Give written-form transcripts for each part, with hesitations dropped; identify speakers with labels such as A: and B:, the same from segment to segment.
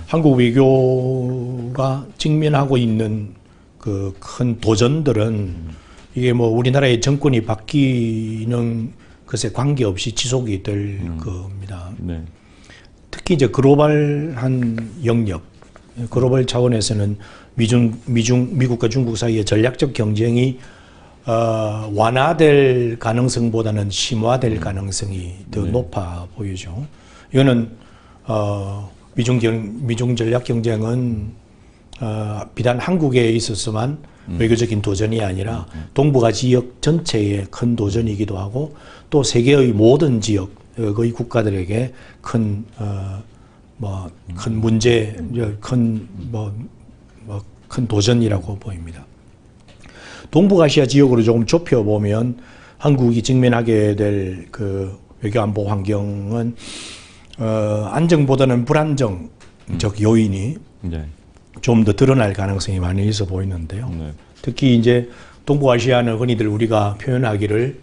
A: 한국 외교가 직면하고 있는 그 큰 도전들은 이게 뭐 우리나라의 정권이 바뀌는 것에 관계없이 지속이 될 겁니다.
B: 네.
A: 특히 이제 글로벌한 영역, 글로벌 차원에서는 미국과 중국 사이의 전략적 경쟁이 완화될 가능성보다는 심화될 가능성이 더 높아 보이죠. 이거는 미중 전략 경쟁은 비단 한국에 있어서만 외교적인 도전이 아니라 동북아 지역 전체의 큰 도전이기도 하고 또 세계의 모든 지역의 국가들에게 큰 문제, 큰 도전이라고 보입니다. 동북아시아 지역으로 조금 좁혀보면 한국이 직면하게 될 그 외교안보 환경은 안정보다는 불안정적 요인이 좀 더 드러날 가능성이 많이 있어 보이는데요. 특히 이제 동북아시아는 흔히들 우리가 표현하기를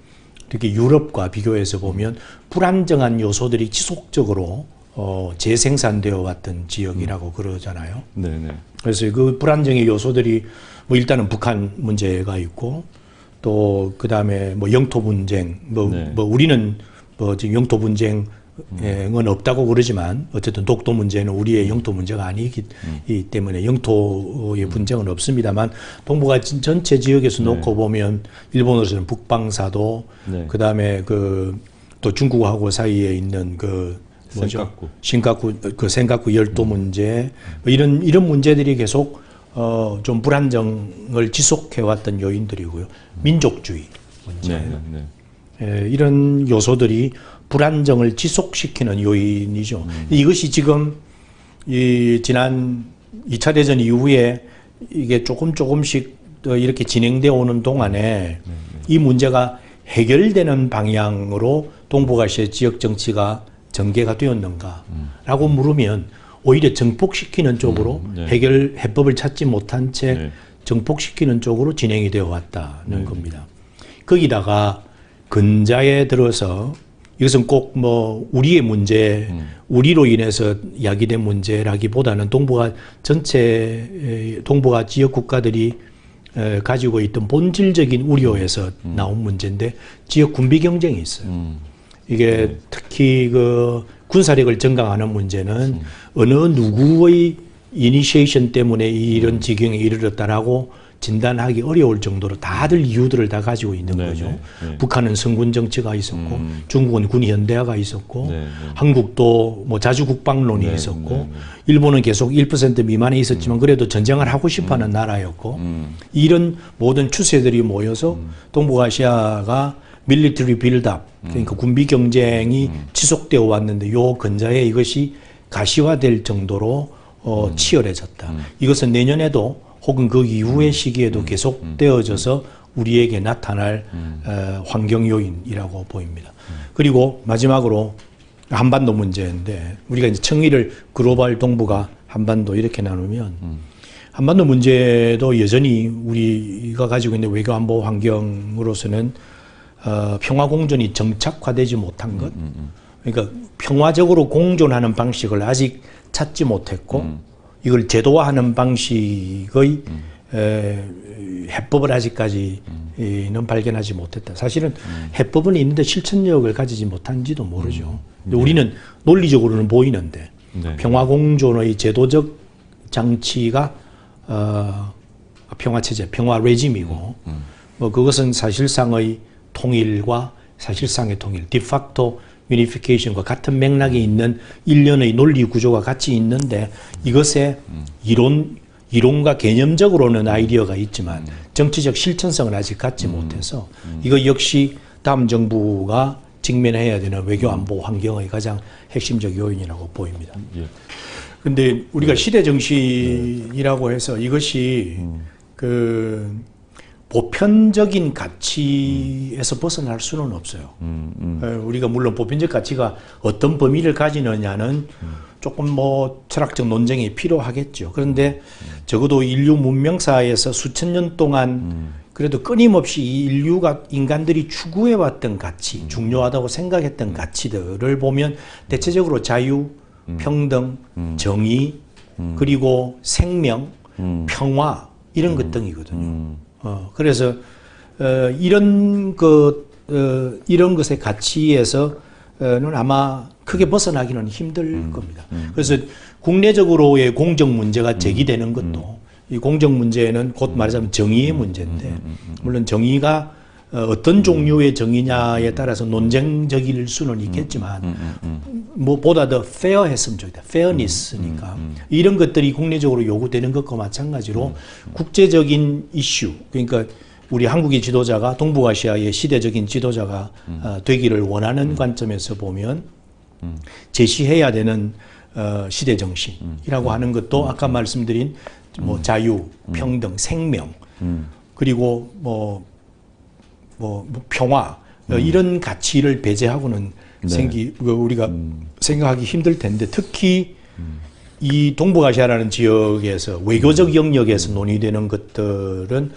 A: 특히 유럽과 비교해서 보면 불안정한 요소들이 지속적으로 재생산되어 왔던 지역이라고 그러잖아요. 그래서 그 불안정의 요소들이 뭐 일단은 북한 문제가 있고 또 그 다음에 뭐 영토 분쟁, 우리는 뭐 지금 영토 분쟁은 없다고 그러지만 어쨌든 독도 문제는 우리의 영토 문제가 아니기 때문에 영토의 분쟁은 없습니다만 동북아 전체 지역에서 놓고 보면 일본으로서는 북방사도 그 다음에 또 중국하고 사이에 있는 센카쿠 열도 문제 이런 문제들이 계속 좀 불안정을 지속해왔던 요인들이고요. 민족주의 문제 이런 요소들이 불안정을 지속시키는 요인이죠. 이것이 지금 지난 2차 대전 이후에 이게 조금씩 이렇게 진행되어 오는 동안에 이 문제가 해결되는 방향으로 동북아시아 지역 정치가 전개가 되었는가라고 물으면 오히려 정폭시키는 쪽으로 해법을 찾지 못한 채 정폭시키는 쪽으로 진행이 되어 왔다는 겁니다. 거기다가 근자에 들어서 이것은 꼭 뭐 우리의 문제, 우리로 인해서 야기된 문제라기보다는 동북아 지역 국가들이 가지고 있던 본질적인 우려에서 나온 문제인데 지역 군비 경쟁이 있어요. 이게 특히 그 군사력을 증강하는 문제는 어느 누구의 이니시에이션 때문에 이런 지경에 이르렀다라고 진단하기 어려울 정도로 다들 이유들을 다 가지고 있는 거죠. 북한은 성군 정치가 있었고 중국은 군 현대화가 있었고 한국도 뭐 자주 국방론이 있었고 일본은 계속 1% 미만에 있었지만 그래도 전쟁을 하고 싶어하는 나라였고 이런 모든 추세들이 모여서 동북아시아가 밀리터리 빌드업 그러니까 군비 경쟁이 지속되어 왔는데 요 근자에 이것이 가시화될 정도로 치열해졌다. 이것은 내년에도 혹은 그 이후의 시기에도 계속되어져서 우리에게 나타날 환경 요인이라고 보입니다. 그리고 마지막으로 한반도 문제인데 우리가 이제 청의를 글로벌 동북아 한반도 이렇게 나누면 한반도 문제도 여전히 우리가 가지고 있는 외교 안보 환경으로서는 평화 공존이 정착화되지 못한 것, 그러니까 평화적으로 공존하는 방식을 아직 찾지 못했고 이걸 제도화하는 방식의 해법을 아직까지는 발견하지 못했다. 사실은 해법은 있는데 실천력을 가지지 못한지도 모르죠. 우리는 논리적으로는 보이는데 평화공존의 제도적 장치가 평화체제, 평화 레짐이고 뭐 그것은 사실상의 통일과 사실상의 통일, 디팍토 유니피케이션과 같은 맥락이 있는 일련의 논리 구조가 같이 있는데 이것에 이론과 개념적으로는 아이디어가 있지만 정치적 실천성을 아직 갖지 못해서 이거 역시 다음 정부가 직면해야 되는 외교 안보 환경의 가장 핵심적 요인이라고 보입니다. 근데 우리가 시대 정신이라고 해서 이것이 보편적인 가치에서 벗어날 수는 없어요. 우리가 물론 보편적 가치가 어떤 범위를 가지느냐는 조금 뭐 철학적 논쟁이 필요하겠죠. 그런데 적어도 인류 문명사에서 수천 년 동안 그래도 끊임없이 이 인간들이 추구해왔던 가치, 중요하다고 생각했던 가치들을 보면 대체적으로 자유, 평등, 정의, 그리고 생명, 평화 이런 것 등이거든요. 그래서 이런 것의 가치에서는 아마 크게 벗어나기는 힘들 겁니다. 그래서 국내적으로의 공정 문제가 제기되는 것도 이 공정 문제는 곧 말하자면 정의의 문제인데 물론 정의가 어떤 종류의 정의냐에 따라서 논쟁적일 수는 있겠지만 뭐보다 더 페어했으면 좋겠다. 페어니스니까 이런 것들이 국내적으로 요구되는 것과 마찬가지로 국제적인 이슈 그러니까 우리 한국의 지도자가 동북아시아의 시대적인 지도자가 되기를 원하는 관점에서 보면 제시해야 되는 시대 정신이라고 하는 것도 아까 말씀드린 뭐 자유, 평등, 생명 그리고 뭐 평화 이런 가치를 배제하고는 우리가 생각하기 힘들 텐데 특히 이 동북아시아라는 지역에서 외교적 영역에서 논의되는 것들은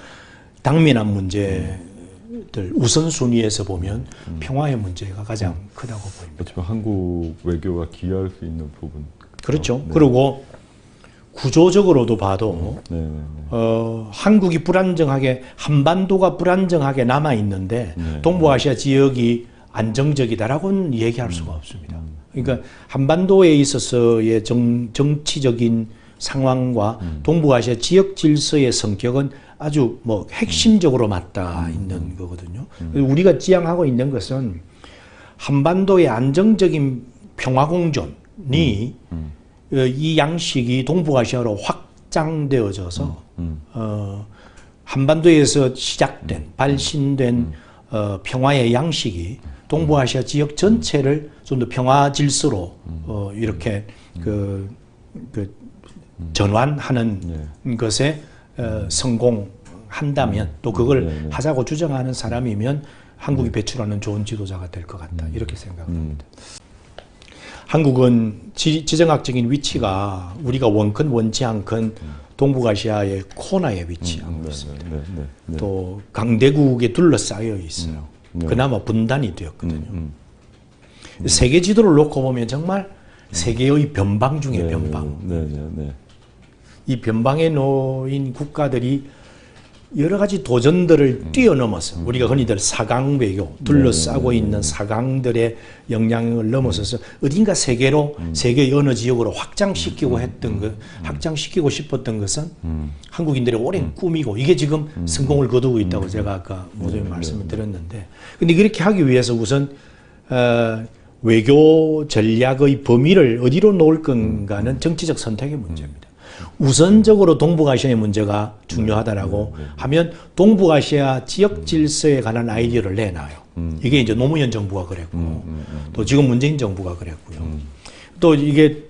A: 당면한 문제들 우선순위에서 보면 평화의 문제가 가장 크다고 보입니다.
B: 그렇죠. 한국 외교가 기여할 수 있는 부분.
A: 그렇죠. 그리고 구조적으로도 봐도 한국이 불안정하게 한반도가 불안정하게 남아 있는데 동북아시아 지역이 안정적이다라고는 얘기할 수가 없습니다. 그러니까 한반도에 있어서의 정치적인 상황과 동북아시아 지역 질서의 성격은 아주 뭐 핵심적으로 맞닿아 있는 거거든요. 우리가 지향하고 있는 것은 한반도의 안정적인 평화 공존이 이 양식이 동북아시아로 확장되어져서 한반도에서 시작된 발신된 평화의 양식이 동북아시아 지역 전체를 좀 더 평화 질서로 이렇게 전환하는 것에 성공한다면 또 그걸 하자고 주장하는 사람이면 한국이 배출하는 좋은 지도자가 될 것 같다 이렇게 생각합니다. 한국은 지정학적인 위치가 우리가 원컨 원치 않건 동북아시아의 코너에 위치하고 있습니다. 또 강대국에 둘러싸여 있어요. 그나마 분단이 되었거든요. 세계 지도를 놓고 보면 정말 세계의 변방 중에 변방. 이 변방에 놓인 국가들이 여러 가지 도전들을 뛰어넘어서 우리가 흔히들 사강 외교, 둘러싸고 있는 사강들의 영향을 넘어서서 어딘가 세계의 어느 지역으로 확장시키고 했던 것, 확장시키고 싶었던 것은 한국인들의 오랜 꿈이고 이게 지금 성공을 거두고 있다고 제가 아까 모두에 말씀을 드렸는데 근데 그렇게 하기 위해서 우선 외교 전략의 범위를 어디로 놓을 건가는 정치적 선택의 문제입니다. 우선적으로 동북아시아의 문제가 중요하다라고 하면 동북아시아 지역 질서에 관한 아이디어를 내놔요. 이게 이제 노무현 정부가 그랬고 또 지금 문재인 정부가 그랬고요. 또 이게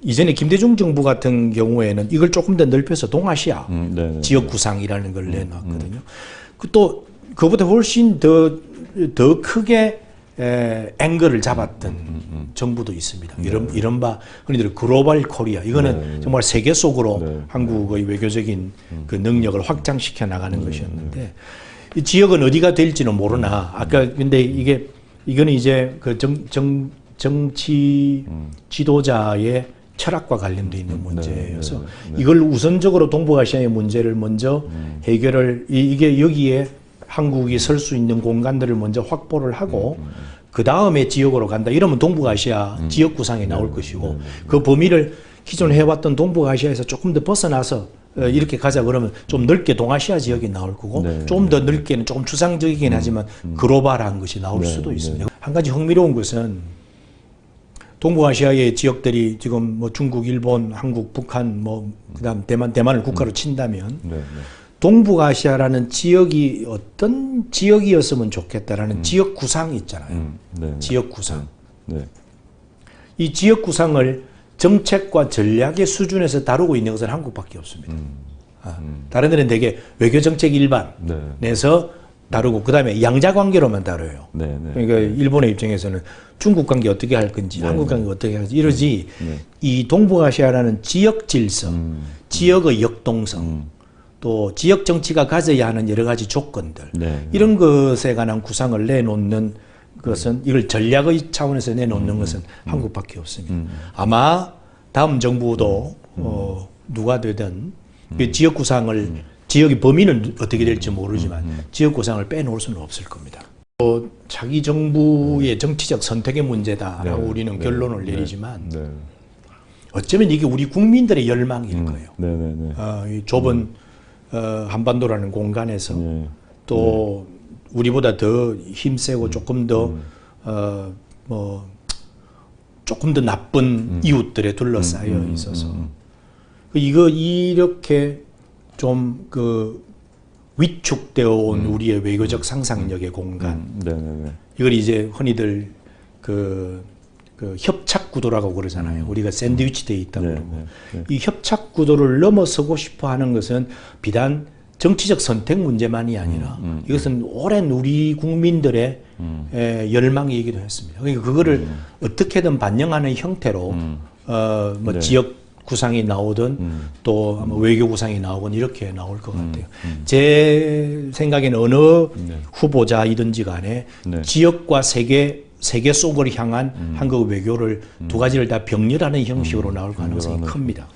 A: 이전에 김대중 정부 같은 경우에는 이걸 조금 더 넓혀서 동아시아 지역 구상이라는 걸 내놨거든요. 또 그보다 훨씬 더 크게 앵글을 잡았던 정부도 있습니다. 이른바 흔히들 글로벌 코리아 이거는 정말 세계 속으로 한국의 외교적인 그 능력을 확장시켜 나가는 것이었는데 이 지역은 어디가 될지는 모르나 아까 근데 이거는 이제 그 정치 지도자의 철학과 관련돼 있는 문제여서 이걸 우선적으로 동북아시아의 문제를 먼저 해결을 이게 여기에 한국이 설 수 있는 공간들을 먼저 확보를 하고 그 다음에 지역으로 간다. 이러면 동북아시아 지역 구상이 나올 것이고 그 범위를 기존에 해왔던 동북아시아에서 조금 더 벗어나서 이렇게 가자 그러면 좀 넓게 동아시아 지역이 나올 거고 좀 더 넓게는 조금 추상적이긴 하지만 글로벌한 것이 나올 수도 있습니다. 한 가지 흥미로운 것은 동북아시아의 지역들이 지금 뭐 중국, 일본, 한국, 북한 그다음 대만을 국가로 친다면 동북아시아라는 지역이 어떤 지역이었으면 좋겠다라는 지역 구상이 있잖아요. 지역 구상. 이 지역 구상을 정책과 전략의 수준에서 다루고 있는 것은 한국밖에 없습니다. 다른 데는 되게 외교정책 일반에서 다루고 그 다음에 양자관계로만 다뤄요. 그러니까 일본의 입장에서는 중국 관계 어떻게 할 건지 한국 관계 어떻게 할지 이러지 이 동북아시아라는 지역 질서, 지역의 역동성 또 지역 정치가 가져야 하는 여러 가지 조건들 이런 것에 관한 구상을 내놓는 것은 이걸 전략의 차원에서 내놓는 것은 한국밖에 없습니다. 아마 다음 정부도 누가 되든 그 지역 구상을 지역의 범위는 어떻게 될지 모르지만 지역 구상을 빼놓을 수는 없을 겁니다. 자기 정부의 정치적 선택의 문제다라고 우리는 결론을 내리지만 어쩌면 이게 우리 국민들의 열망일 거예요. 이 좁은 한반도라는 공간에서 또 우리보다 더 힘세고 조금 더 조금 더 나쁜 이웃들에 둘러싸여 있어서 이거 이렇게 좀 그 위축되어 온 우리의 외교적 상상력의 공간 이걸 이제 흔히들 그 협착 구도라고 그러잖아요. 우리가 샌드위치 돼 있다고 그러고 이 협착 구도를 넘어서고 싶어 하는 것은 비단 정치적 선택 문제만이 아니라 이것은 오랜 우리 국민들의 열망이기도 했습니다. 그러니까 그거를 어떻게든 반영하는 형태로 지역 구상이 나오든 또 외교 구상이 나오건 이렇게 나올 것 같아요. 제 생각에는 어느 후보자이든지 간에 지역과 세계 속을 향한 한국 외교를 두 가지를 다 병렬하는 형식으로 나올 가능성이 큽니다.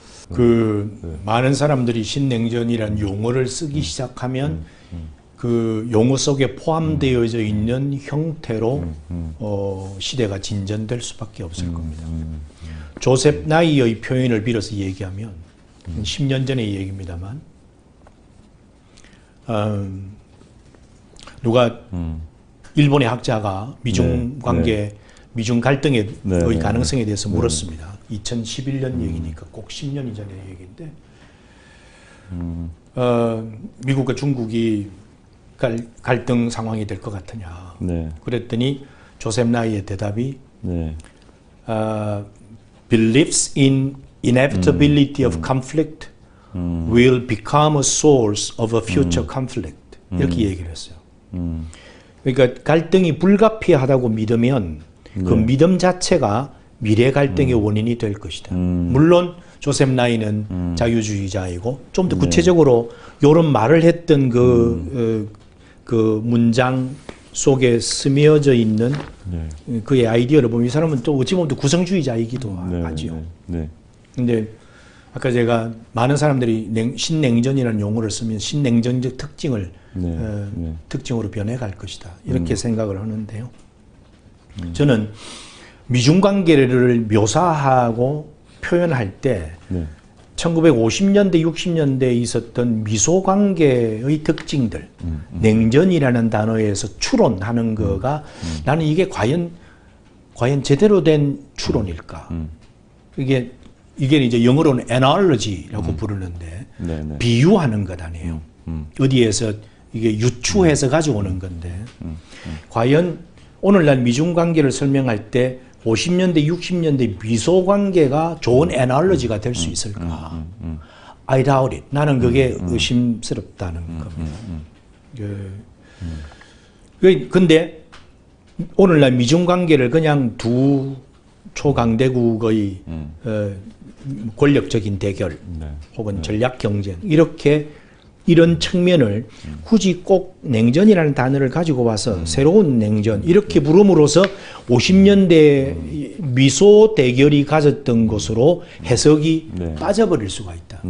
A: 많은 사람들이 신냉전이라는 용어를 쓰기 시작하면 그 용어 속에 포함되어져 있는 형태로 시대가 진전될 수밖에 없을 겁니다. 조셉 나이의 표현을 빌어서 얘기하면 10년 전의 얘기입니다만 누가 일본의 학자가 미중 관계, 미중 갈등의 가능성에 대해서 물었습니다. 2011년 얘기니까 꼭 10년이 전의 얘기인데 미국과 중국이 갈등 상황이 될 것 같으냐. 그랬더니 조셉 나이의 대답이 believes in inevitability of conflict will become a source of a future conflict. 이렇게 얘기를 했어요. 그러니까 갈등이 불가피하다고 믿으면 그 믿음 자체가 미래 갈등의 원인이 될 것이다. 물론 조셉 나이는 자유주의자이고 좀 더 구체적으로 이런 말을 했던 그 문장 속에 스며져 있는 그의 아이디어를 보면 이 사람은 또 어찌 보면 또 구성주의자이기도 하지요. 근데 아까 제가 많은 사람들이 신냉전이라는 용어를 쓰면 신냉전적 특징을 특징으로 변해갈 것이다. 이렇게 생각을 하는데요. 저는 미중 관계를 묘사하고 표현할 때 1950년대, 60년대에 있었던 미소 관계의 특징들, 냉전이라는 단어에서 추론하는 거가 나는 이게 과연 제대로 된 추론일까? 이게 이제 영어로는 analogy라고 부르는데 비유하는 것 아니에요. 어디에서 이게 유추해서 가져오는 건데 과연 오늘날 미중 관계를 설명할 때 50년대, 60년대 미소 관계가 좋은 애널로지가 될 수 있을까? I doubt it. 나는 그게 의심스럽다는 겁니다. 근데 오늘날 미중 관계를 그냥 두 초강대국의 권력적인 대결 혹은 전략 경쟁 이런 측면을 굳이 꼭 냉전이라는 단어를 가지고 와서 새로운 냉전 이렇게 부름으로써 50년대 미소 대결이 가졌던 것으로 해석이 빠져버릴 수가 있다.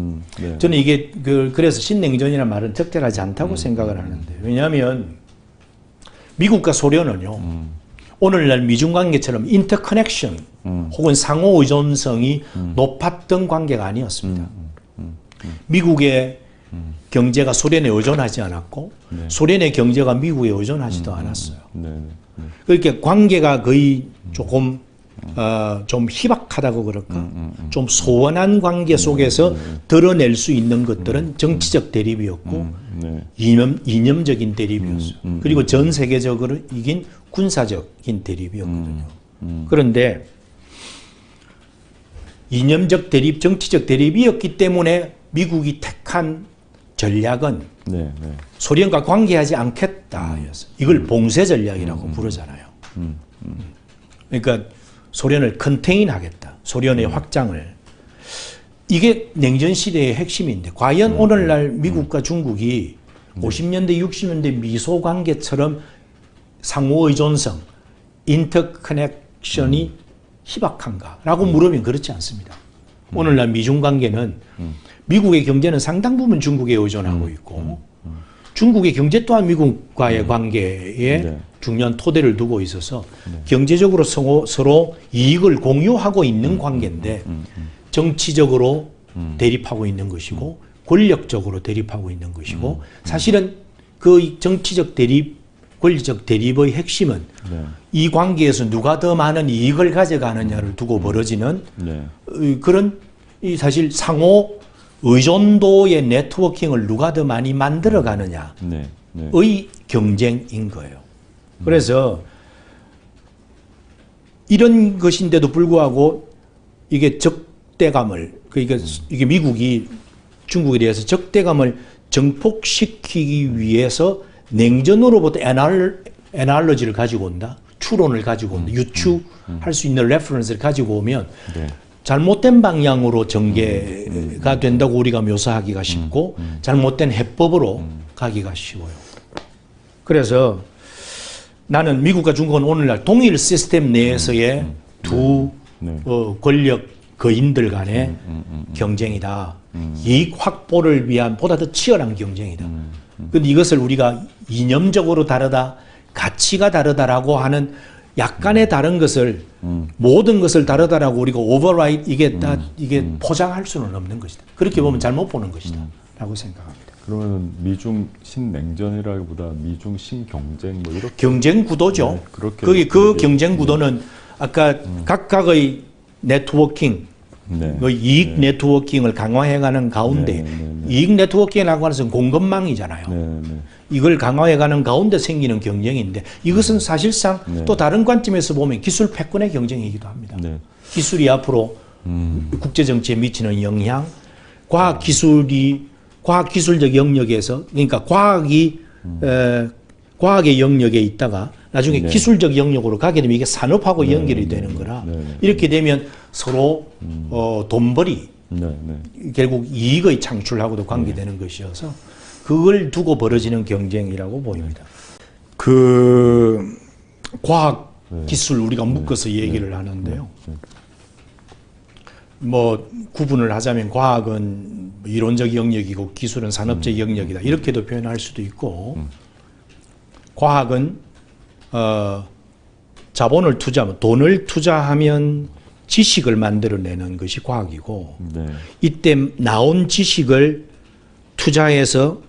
A: 저는 이게 그래서 신냉전이라는 말은 적절하지 않다고 생각을 하는데 왜냐하면 미국과 소련은요 오늘날 미중 관계처럼 인터커넥션 혹은 상호 의존성이 높았던 관계가 아니었습니다. 미국의 경제가 소련에 의존하지 않았고 소련의 경제가 미국에 의존하지도 않았어요. 그러니까 관계가 거의 조금 좀 희박하다고 그럴까? 좀 소원한 관계 속에서 드러낼 수 있는 것들은 정치적 대립이었고 이념적인 대립이었어요. 그리고 전 세계적으로 이긴 군사적인 대립이었거든요. 그런데 이념적 대립, 정치적 대립이었기 때문에 미국이 택한 전략은 소련과 관계하지 않겠다였어요. 이걸 봉쇄 전략이라고 부르잖아요. 그러니까 소련을 컨테인하겠다. 소련의 확장을. 이게 냉전 시대의 핵심인데 과연 오늘날 미국과 중국이 50년대, 60년대 미소 관계처럼 상호 의존성, 인터커넥션이 희박한가? 라고 물으면 그렇지 않습니다. 오늘날 미중 관계는 미국의 경제는 상당 부분 중국에 의존하고 있고 중국의 경제 또한 미국과의 관계에
B: 네.
A: 중요한 토대를 두고 있어서 경제적으로 서로 이익을 공유하고 있는 관계인데 정치적으로 대립하고 있는 것이고 권력적으로 대립하고 있는 것이고 사실은 그 정치적 대립, 권리적 대립의 핵심은
B: 네.
A: 이 관계에서 누가 더 많은 이익을 가져가느냐를 두고 벌어지는
B: 네.
A: 그런 이 사실 상호 의존도의 네트워킹을 누가 더 많이 만들어 가느냐의
B: 네. 네.
A: 경쟁인 거예요. 그래서 이런 것인데도 불구하고 이게 적대감을 이게 미국이 중국에 대해서 적대감을 정폭시키기 위해서 냉전으로부터 애널러지를 가지고 온다. 추론을 가지고 온다. 유추할 수 있는 레퍼런스를 가지고 오면
B: 네.
A: 잘못된 방향으로 전개가 된다고 우리가 묘사하기가 쉽고 잘못된 해법으로 가기가 쉬워요. 그래서 나는 미국과 중국은 오늘날 동일 시스템 내에서의 두
B: 네.
A: 권력 거인들 간의 경쟁이다. 이익 확보를 위한 보다 더 치열한 경쟁이다. 그런데 이것을 우리가 이념적으로 다르다, 가치가 다르다라고 하는 약간의 다른 것을 모든 것을 다르다라고 우리가 오버라이트 이게 포장할 수는 없는 것이다. 그렇게 보면 잘못 보는 것이다라고 생각합니다.
B: 그러면 미중 신냉전이라기보다 미중 신경쟁 뭐 이렇게
A: 경쟁 구도죠.
B: 네, 그렇게
A: 그
B: 그렇게
A: 경쟁 구도는 아까 각각의 네트워킹,
B: 네.
A: 그 이익 네트워킹을 강화해가는 가운데 이익 네트워킹이라고 하는 것은 공급망이잖아요.
B: 네, 네.
A: 이걸 강화해가는 가운데 생기는 경쟁인데 이것은 사실상 또 다른 관점에서 보면 기술 패권의 경쟁이기도 합니다.
B: 네.
A: 기술이 앞으로 국제 정치에 미치는 영향, 과학기술적 영역에서 그러니까 과학의 영역에 있다가 나중에
B: 네.
A: 기술적 영역으로 가게 되면 이게 산업하고 연결이 되는 거라 이렇게 되면 서로 돈벌이
B: 네, 네.
A: 결국 이익의 창출하고도 관계되는 것이어서 그걸 두고 벌어지는 경쟁이라고 보입니다. 그 과학 기술 우리가 묶어서 얘기를 하는데요. 뭐 구분을 하자면 과학은 이론적 영역이고 기술은 산업적 영역이다. 이렇게도 표현할 수도 있고 과학은 자본을 투자하면 돈을 투자하면 지식을 만들어내는 것이 과학이고
B: 네.
A: 이때 나온 지식을 투자해서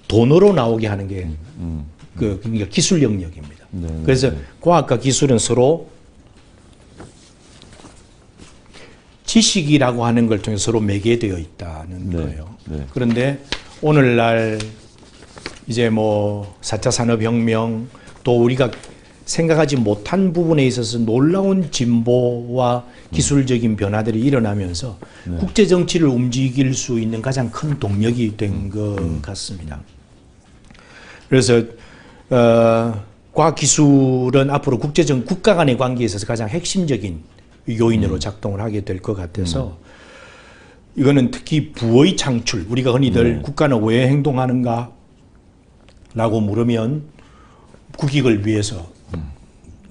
A: 돈으로 나오게 하는 게 그러니까 기술 영역입니다.
B: 네, 네,
A: 그래서
B: 네.
A: 과학과 기술은 서로 지식이라고 하는 걸 통해 서로 매개되어 있다는
B: 네,
A: 거예요.
B: 네.
A: 그런데 오늘날 이제 뭐 4차 산업혁명 또 우리가 생각하지 못한 부분에 있어서 놀라운 진보와 기술적인 변화들이 일어나면서 국제 정치를 움직일 수 있는 가장 큰 동력이 된 것 같습니다. 그래서 과학기술은 앞으로 국가 간의 관계에 있어서 가장 핵심적인 요인으로 작동을 하게 될 것 같아서 이거는 특히 부의 창출, 우리가 흔히들 국가는 왜 행동하는가 라고 물으면 국익을 위해서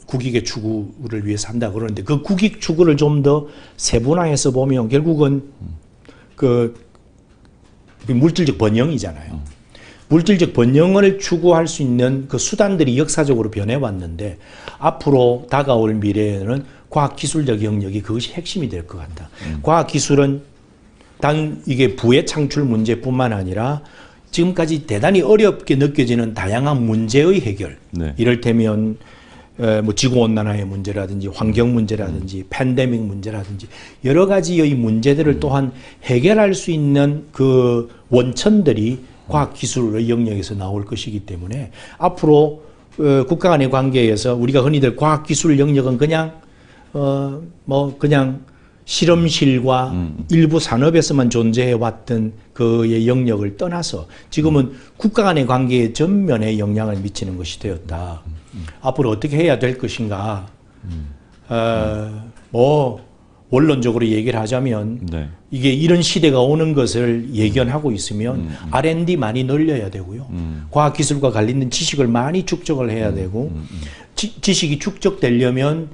A: 국익의 추구를 위해서 한다 그러는데 그 국익 추구를 좀 더 세분화해서 보면 결국은 그 물질적 번영이잖아요. 물질적 번영을 추구할 수 있는 그 수단들이 역사적으로 변해왔는데 앞으로 다가올 미래에는 과학기술적 영역이 그것이 핵심이 될 것 같다. 과학기술은 단 이게 부의 창출 문제뿐만 아니라 지금까지 대단히 어렵게 느껴지는 다양한 문제의 해결.
B: 네.
A: 이를테면 뭐 지구온난화의 문제라든지 환경 문제라든지 팬데믹 문제라든지 여러 가지의 문제들을 또한 해결할 수 있는 그 원천들이 과학기술의 영역에서 나올 것이기 때문에 앞으로 국가 간의 관계에서 우리가 흔히들 과학기술 영역은 그냥 그냥 실험실과 일부 산업에서만 존재해 왔던 그의 영역을 떠나서 지금은 국가 간의 관계에 전면에 영향을 미치는 것이 되었다. 앞으로 어떻게 해야 될 것인가? 원론적으로 얘기를 하자면
B: 네.
A: 이게 이런 시대가 오는 것을 예견하고 있으면 R&D 많이 늘려야 되고요. 과학기술과 관련된 지식을 많이 축적을 해야 되고 지식이 축적되려면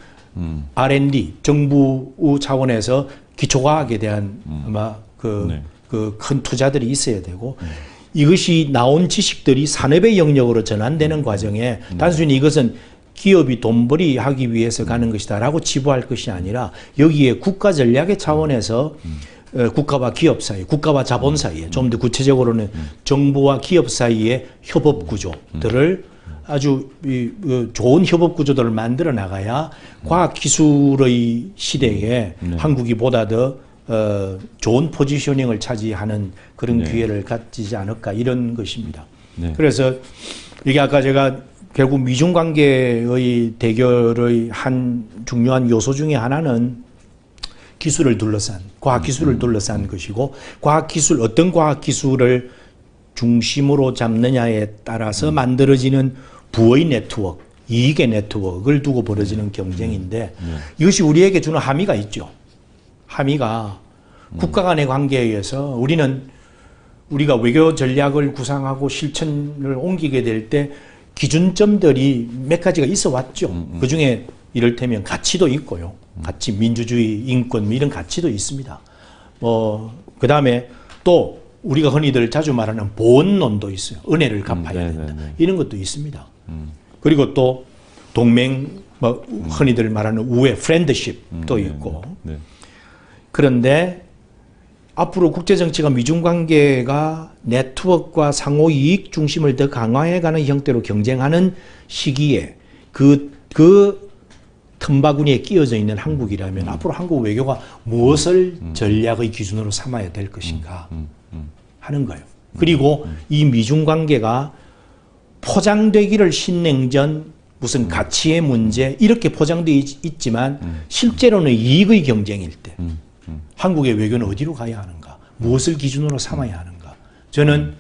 A: R&D, 정부 차원에서 기초과학에 대한 아마
B: 네.
A: 그 큰 투자들이 있어야 되고 이것이 나온 지식들이 산업의 영역으로 전환되는 과정에 단순히 이것은 기업이 돈벌이 하기 위해서 가는 것이다라고 치부할 것이 아니라 여기에 국가 전략의 차원에서 국가와 기업 사이, 국가와 자본 사이에 좀 더 구체적으로는 정부와 기업 사이의 협업 구조들을 아주 좋은 협업 구조들을 만들어 나가야 과학 기술의 시대에 한국이 보다 더 좋은 포지셔닝을 차지하는 그런 기회를 갖지 않을까 이런 것입니다. 그래서 이게 아까 제가 결국 미중 관계의 대결의 한 중요한 요소 중에 하나는 기술을 둘러싼 과학 기술을 둘러싼 것이고 과학 기술 어떤 과학 기술을 중심으로 잡느냐에 따라서 만들어지는 부의 네트워크, 이익의 네트워크를 두고 벌어지는 경쟁인데 이것이 우리에게 주는 함의가 있죠. 함의가 국가 간의 관계에 의해서 우리가 외교 전략을 구상하고 실천을 옮기게 될 때 기준점들이 몇 가지가 있어 왔죠. 그 중에 이를테면 가치도 있고요. 가치, 민주주의, 인권 이런 가치도 있습니다. 그 다음에 또 우리가 흔히들 자주 말하는 보恩논도 있어요. 은혜를 갚아야 된다. 이런 것도 있습니다. 그리고 또 동맹, 흔히들 말하는 우애, 프렌드십도 있고. 그런데 앞으로 국제정치가 미중관계가 네트워크와 상호 이익 중심을 더 강화해가는 형태로 경쟁하는 시기에 그 틈바구니에 끼어져 있는 한국이라면 앞으로 한국 외교가 무엇을 전략의 기준으로 삼아야 될 것인가 하는 거예요. 그리고 이 미중관계가 포장되기를 신냉전 무슨 가치의 문제 이렇게 포장되어 있지만 실제로는 이익의 경쟁일 때 한국의 외교는 어디로 가야 하는가? 무엇을 기준으로 삼아야 하는가? 저는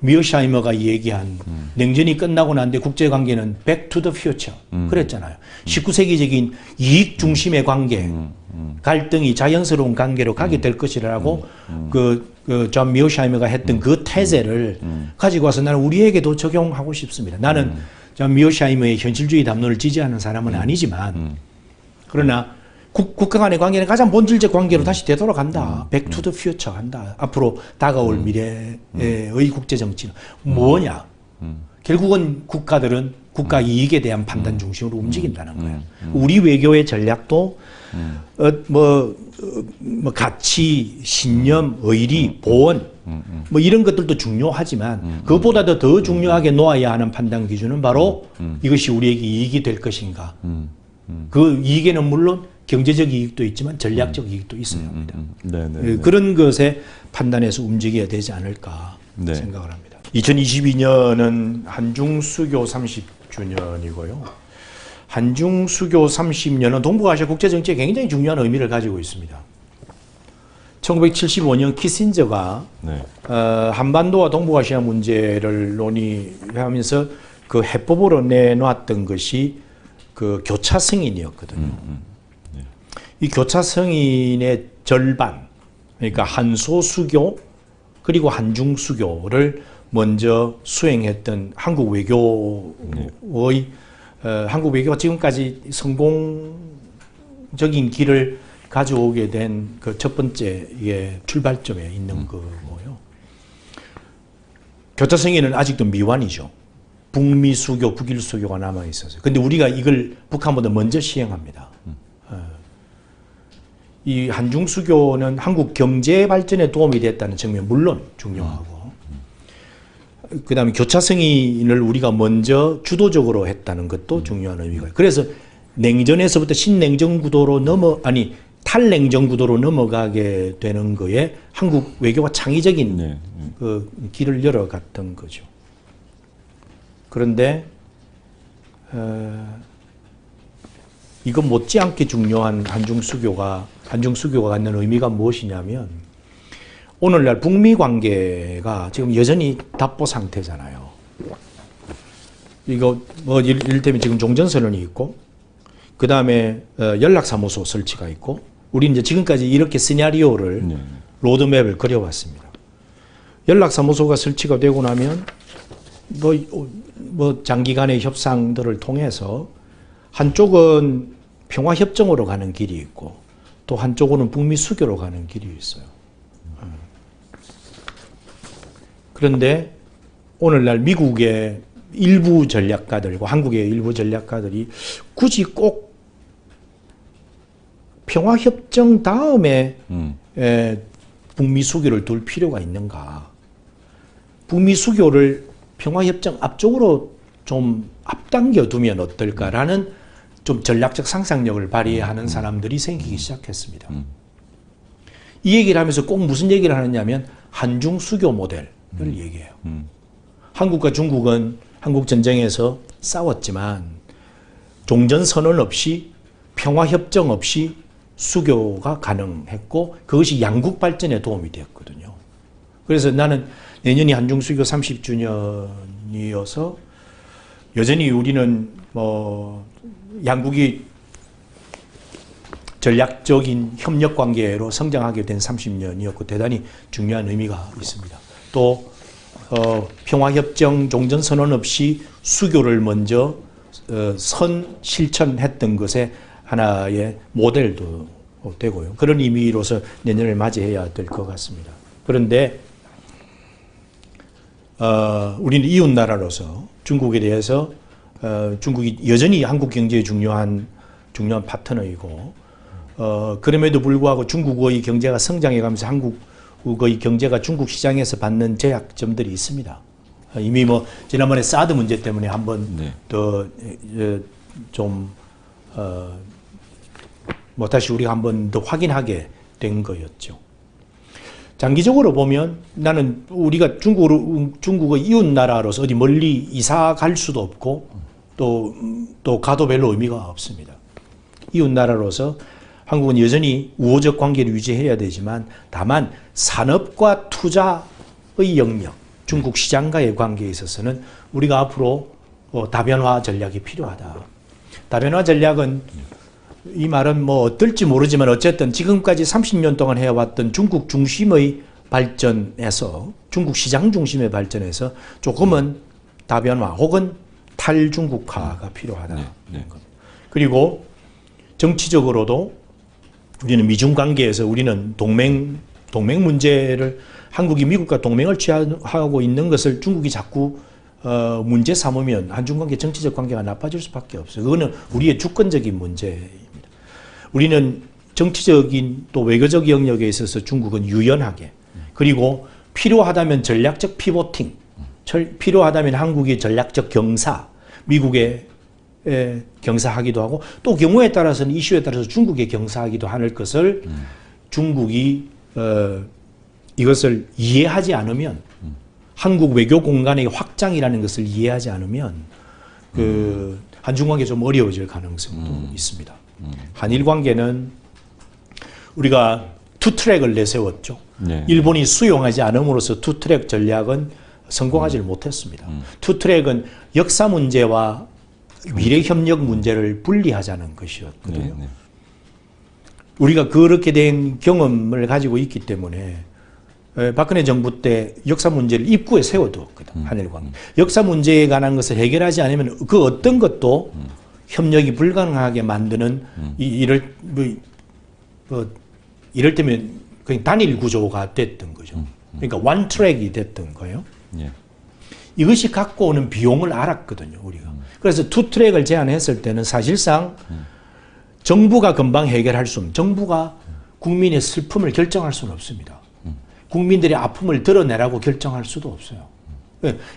A: 미어샤이머가 얘기한 냉전이 끝나고 난 뒤 국제관계는 back to the future 그랬잖아요. 19세기적인 이익 중심의 관계, 갈등이 자연스러운 관계로 가게 될 것이라고 존 미어샤이머가 했던 그 태세를 가지고 와서 나는 우리에게도 적용하고 싶습니다. 나는 존 미어샤이머의 현실주의 담론을 지지하는 사람은 아니지만 그러나 국가 간의 관계는 가장 본질적 관계로 다시 되돌아간다. back to the future 한다. 앞으로 다가올 미래의 국제정치는 뭐냐? 결국은 국가들은 국가 이익에 대한 판단 중심으로 움직인다는 거예요. 우리 외교의 전략도 가치, 신념, 의리, 보원 이런 것들도 중요하지만 그것보다도 더 중요하게 놓아야 하는 판단 기준은 바로 이것이 우리에게 이익이 될 것인가. 그 이익에는 물론 경제적 이익도 있지만 전략적 이익도 있어야 합니다. 그런 것에 판단해서 움직여야 되지 않을까 생각을 합니다. 2022년은 한중수교 30주년이고요. 한중수교 30년은 동북아시아 국제정치에 굉장히 중요한 의미를 가지고 있습니다. 1975년 키신저가 한반도와 동북아시아 문제를 논의하면서 그 해법으로 내놓았던 것이 그 교차 승인이었거든요. 이 교차 승인의 절반, 그러니까 한소수교 그리고 한중수교를 먼저 수행했던 한국 외교의 한국 외교가 지금까지 성공적인 길을 가져오게 된 그 첫 번째 출발점에 있는 거고요. 교차 승인은 아직도 미완이죠. 북미 수교, 북일 수교가 남아 있어서. 근데 우리가 이걸 북한보다 먼저 시행합니다. 이 한중 수교는 한국 경제 발전에 도움이 됐다는 측면 물론 중요하고, 그다음에 교차 승인을 우리가 먼저 주도적으로 했다는 것도 중요한 의미가. 그래서 냉전에서부터 신냉전 구도로 탈냉전 구도로 넘어가게 되는 거에 한국 외교가 창의적인 그 길을 열어갔던 거죠. 그런데 이거 못지않게 중요한 한중수교가 갖는 의미가 무엇이냐면 오늘날 북미 관계가 지금 여전히 답보 상태잖아요. 이거 이를테면 지금 종전선언이 있고 그 다음에 연락사무소 설치가 있고 우리는 이제 지금까지 이렇게 시나리오를 로드맵을 그려왔습니다. 연락사무소가 설치가 되고 나면 장기간의 협상들을 통해서 한쪽은 평화협정으로 가는 길이 있고 또 한쪽으로는 북미 수교로 가는 길이 있어요. 그런데 오늘날 미국의 일부 전략가들과 한국의 일부 전략가들이 굳이 꼭 평화협정 다음에 북미 수교를 둘 필요가 있는가? 북미 수교를 평화협정 앞쪽으로 좀 앞당겨 두면 어떨까라는 좀 전략적 상상력을 발휘하는 사람들이 생기기 시작했습니다. 이 얘기를 하면서 꼭 무슨 얘기를 하느냐면 한중 수교 모델을 얘기해요. 한국과 중국은 한국 전쟁에서 싸웠지만 종전 선언 없이 평화협정 없이 수교가 가능했고 그것이 양국 발전에 도움이 되었거든요. 그래서 나는 내년이 한중 수교 30주년이어서 여전히 우리는 양국이 전략적인 협력 관계로 성장하게 된 30년이었고 대단히 중요한 의미가 있습니다. 또 평화협정 종전선언 없이 수교를 먼저 실천했던 것에 하나의 모델도 되고요. 그런 의미로서 내년을 맞이해야 될 것 같습니다. 그런데 우리는 이웃나라로서 중국에 대해서 중국이 여전히 한국 경제의 중요한 파트너이고 그럼에도 불구하고 중국의 경제가 성장해가면서 한국의 경제가 중국 시장에서 받는 제약점들이 있습니다. 이미 지난번에 사드 문제 때문에 한번 더 좀 다시 우리가 한번 더 확인하게 된 거였죠. 장기적으로 보면 나는 우리가 중국의 이웃 나라로서 어디 멀리 이사 갈 수도 없고 또 가도 별로 의미가 없습니다. 이웃 나라로서 한국은 여전히 우호적 관계를 유지해야 되지만 다만 산업과 투자의 영역, 중국 시장과의 관계에 있어서는 우리가 앞으로 다변화 전략이 필요하다. 다변화 전략은 이 말은 어떨지 모르지만 어쨌든 지금까지 30년 동안 해왔던 중국 중심의 발전에서 중국 시장 중심의 발전에서 조금은 다변화 혹은 탈중국화가 필요하다. 그리고 정치적으로도 우리는 미중 관계에서 우리는 동맹 문제를 한국이 미국과 동맹을 취하고 있는 것을 중국이 자꾸 문제 삼으면 한중 관계 정치적 관계가 나빠질 수밖에 없어요. 그거는 우리의 주권적인 문제입니다. 우리는 정치적인 또 외교적 영역에 있어서 중국은 유연하게 그리고 필요하다면 전략적 피보팅, 필요하다면 한국의 전략적 경사, 미국의 경사하기도 하고 또 경우에 따라서는 이슈에 따라서 중국에 경사하기도 하는 것을 중국이 이것을 이해하지 않으면 한국 외교 공간의 확장이라는 것을 이해하지 않으면 한중 관계 좀 어려워질 가능성도 있습니다. 한일 관계는 우리가 투 트랙을 내세웠죠. 일본이 수용하지 않음으로써 투 트랙 전략은 성공하지 못했습니다. 투 트랙은 역사 문제와 미래 협력 문제를 분리하자는 것이었거든요. 우리가 그렇게 된 경험을 가지고 있기 때문에 박근혜 정부 때 역사 문제를 입구에 세워두었거든. 한일 관계. 역사 문제에 관한 것을 해결하지 않으면 그 어떤 것도 협력이 불가능하게 만드는 이럴 때면 그냥 단일 구조가 됐던 거죠. 그러니까 원 트랙이 됐던 거예요. 이것이 갖고 오는 비용을 알았거든요, 우리가. 그래서 투 트랙을 제안했을 때는 사실상 정부가 금방 해결할 수 없는, 정부가 국민의 슬픔을 결정할 수는 없습니다. 국민들의 아픔을 드러내라고 결정할 수도 없어요.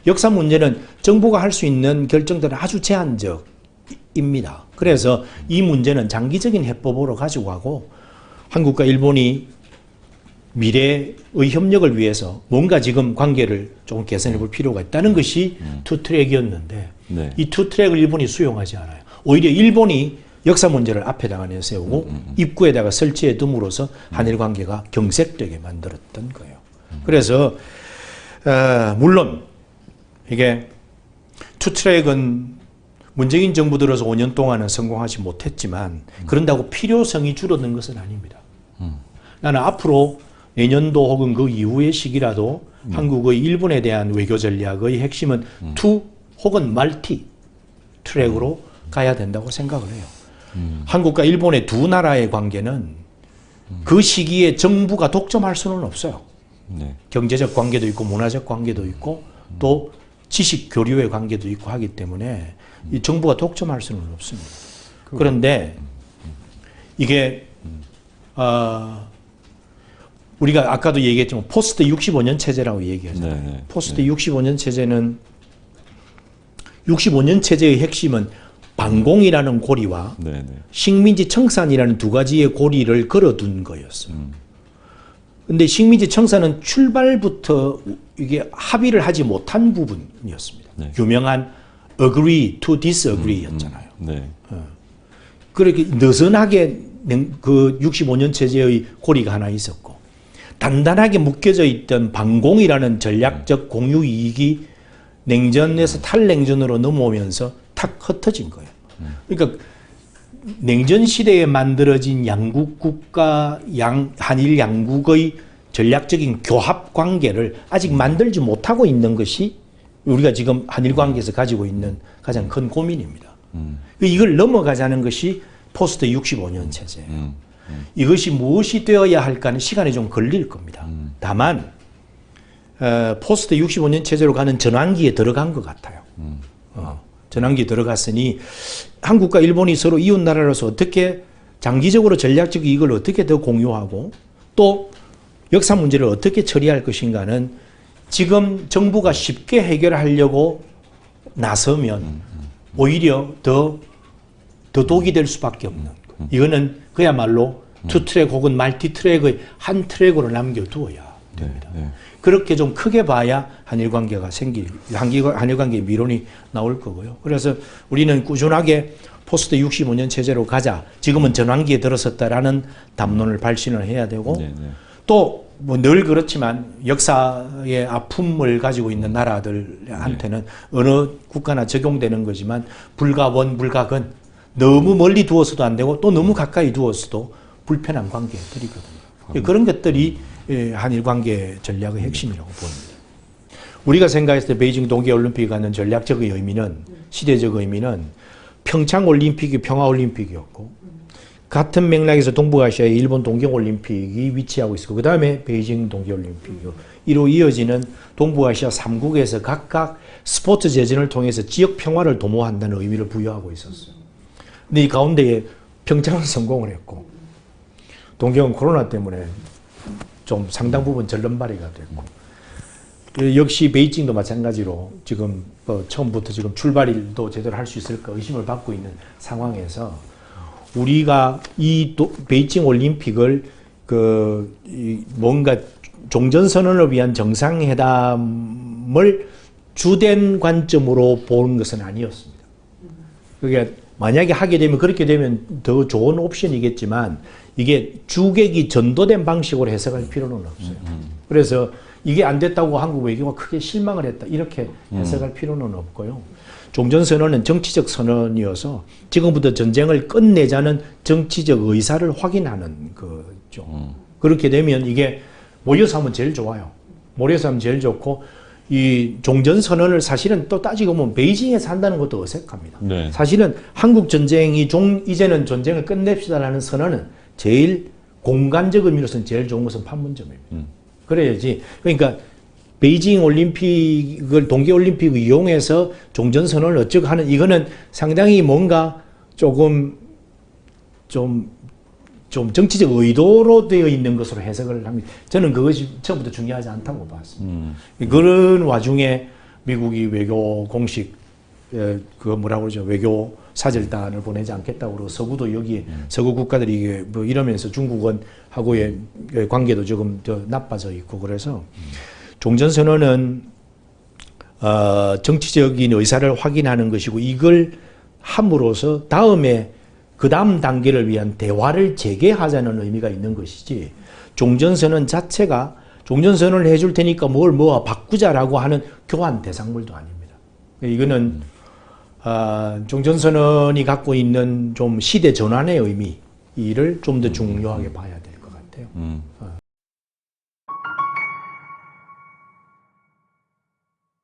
A: 역사 문제는 정부가 할 수 있는 결정들은 아주 제한적입니다. 그래서 이 문제는 장기적인 해법으로 가지고 가고 한국과 일본이 미래의 협력을 위해서 뭔가 지금 관계를 조금 개선해 볼 필요가 있다는 것이 투 트랙이었는데 이 투 트랙을 일본이 수용하지 않아요. 오히려 일본이 역사 문제를 앞에다가 내세우고 입구에다가 설치해 둠으로써 한일 관계가 경색되게 만들었던 거예요. 그래서 물론 이게 투 트랙은 문재인 정부 들어서 5년 동안은 성공하지 못했지만 그런다고 필요성이 줄어든 것은 아닙니다. 나는 앞으로 내년도 혹은 그 이후의 시기라도 한국의 일본에 대한 외교 전략의 핵심은 투 혹은 멀티 트랙으로 가야 된다고 생각을 해요. 한국과 일본의 두 나라의 관계는 그 시기에 정부가 독점할 수는 없어요.
B: 네.
A: 경제적 관계도 있고 문화적 관계도 있고 또 지식 교류의 관계도 있고 하기 때문에 이 정부가 독점할 수는 없습니다. 그런데 이게 우리가 아까도 얘기했지만 포스트 65년 체제라고 얘기하잖아요.
B: 네, 네.
A: 포스트 65년 체제는 65년 체제의 핵심은 반공이라는 고리와
B: 네, 네.
A: 식민지 청산이라는 두 가지의 고리를 걸어둔 거였어요. 근데 식민지 청산은 출발부터 이게 합의를 하지 못한 부분이었습니다.
B: 네.
A: 유명한 agree to disagree였잖아요.
B: 네.
A: 그렇게 느슨하게 그 65년 체제의 고리가 하나 있었고 단단하게 묶여져 있던 반공이라는 전략적 공유 이익이 냉전에서 탈냉전으로 넘어오면서 탁 흩어진 거예요. 그러니까 냉전 시대에 만들어진 양국 국가, 한일 양국의 전략적인 교합 관계를 아직 만들지 못하고 있는 것이 우리가 지금 한일 관계에서 가지고 있는 가장 큰 고민입니다. 이걸 넘어가자는 것이 포스트 65년 체제예요. 이것이 무엇이 되어야 할까는 시간이 좀 걸릴 겁니다. 다만 포스트 65년 체제로 가는 전환기에 들어간 것 같아요. 전환기에 들어갔으니 한국과 일본이 서로 이웃 나라로서 어떻게 장기적으로 전략적 이익을 어떻게 더 공유하고 또 역사 문제를 어떻게 처리할 것인가는 지금 정부가 쉽게 해결하려고 나서면 오히려 더 독이 될 수밖에 없는 거예요. 이거는 그야말로 투트랙 혹은 말티트랙의 한 트랙으로 남겨두어야 됩니다.
B: 네, 네.
A: 그렇게 좀 크게 봐야 한일 관계가 한일 관계의 미론이 나올 거고요. 그래서 우리는 꾸준하게 포스트 65년 체제로 가자. 지금은 전환기에 들어섰다라는 담론을 발신을 해야 되고
B: 네, 네.
A: 또 뭐 늘 그렇지만 역사의 아픔을 가지고 있는 나라들한테는 어느 국가나 적용되는 거지만 불가원, 불가근 너무 멀리 두어서도 안 되고 또 너무 가까이 두어서도 불편한 관계들이거든요. 그런 것들이 한일 관계 전략의 핵심이라고 봅니다. 우리가 생각했을 때 베이징 동계올림픽이 갖는 전략적인 의미는 시대적 의미는 평창올림픽이 평화올림픽이었고 같은 맥락에서 동북아시아에 일본 동경올림픽이 위치하고 있고 그 다음에 베이징 동계올림픽이고 이로 이어지는 동북아시아 3국에서 각각 스포츠 재전을 통해서 지역 평화를 도모한다는 의미를 부여하고 있었어요. 근데 이 가운데에 평창은 성공을 했고 동경은 코로나 때문에 좀 상당 부분 절름발이가 됐고 역시 베이징도 마찬가지로 지금 처음부터 지금 출발일도 제대로 할 수 있을까 의심을 받고 있는 상황에서 우리가 이 베이징 올림픽을 뭔가 종전선언을 위한 정상회담을 주된 관점으로 보는 것은 아니었습니다. 그게 만약에 하게 되면 그렇게 되면 더 좋은 옵션이겠지만 이게 주객이 전도된 방식으로 해석할 필요는 없어요. 그래서 이게 안 됐다고 한국 외교가 크게 실망을 했다 이렇게 해석할 필요는 없고요. 종전선언은 정치적 선언이어서 지금부터 전쟁을 끝내자는 정치적 의사를 확인하는 거죠. 그렇게 되면 이게 모여서 하면 제일 좋아요. 모여서 하면 제일 좋고 이 종전선언을 사실은 또 따지고 보면 베이징에서 한다는 것도 어색합니다.
B: 네.
A: 사실은 한국 전쟁이 이제는 전쟁을 끝냅시다라는 선언은 제일 공간적 의미로서는 제일 좋은 것은 판문점입니다. 그래야지. 그러니까 베이징 올림픽을 동계올림픽을 이용해서 종전선언을 어쩌고 하는 이거는 상당히 뭔가 조금 좀 정치적 의도로 되어 있는 것으로 해석을 합니다. 저는 그것이 처음부터 중요하지 않다고 봤습니다. 그런 와중에 미국이 외교 공식 뭐라고 그러죠? 외교 사절단을 보내지 않겠다고 그러고 서구도 여기에 서구 국가들이 이게 뭐 이러면서 중국하고의 관계도 조금 더 나빠져 있고 그래서 종전선언은 정치적인 의사를 확인하는 것이고 이걸 함으로써 다음에 그 다음 단계를 위한 대화를 재개하자는 의미가 있는 것이지 종전선언 자체가 종전선언을 해줄 테니까 뭘 바꾸자라고 하는 교환 대상물도 아닙니다. 이거는 종전선언이 갖고 있는 좀 시대 전환의 의미 이를 좀 더 중요하게 봐야 될 것 같아요.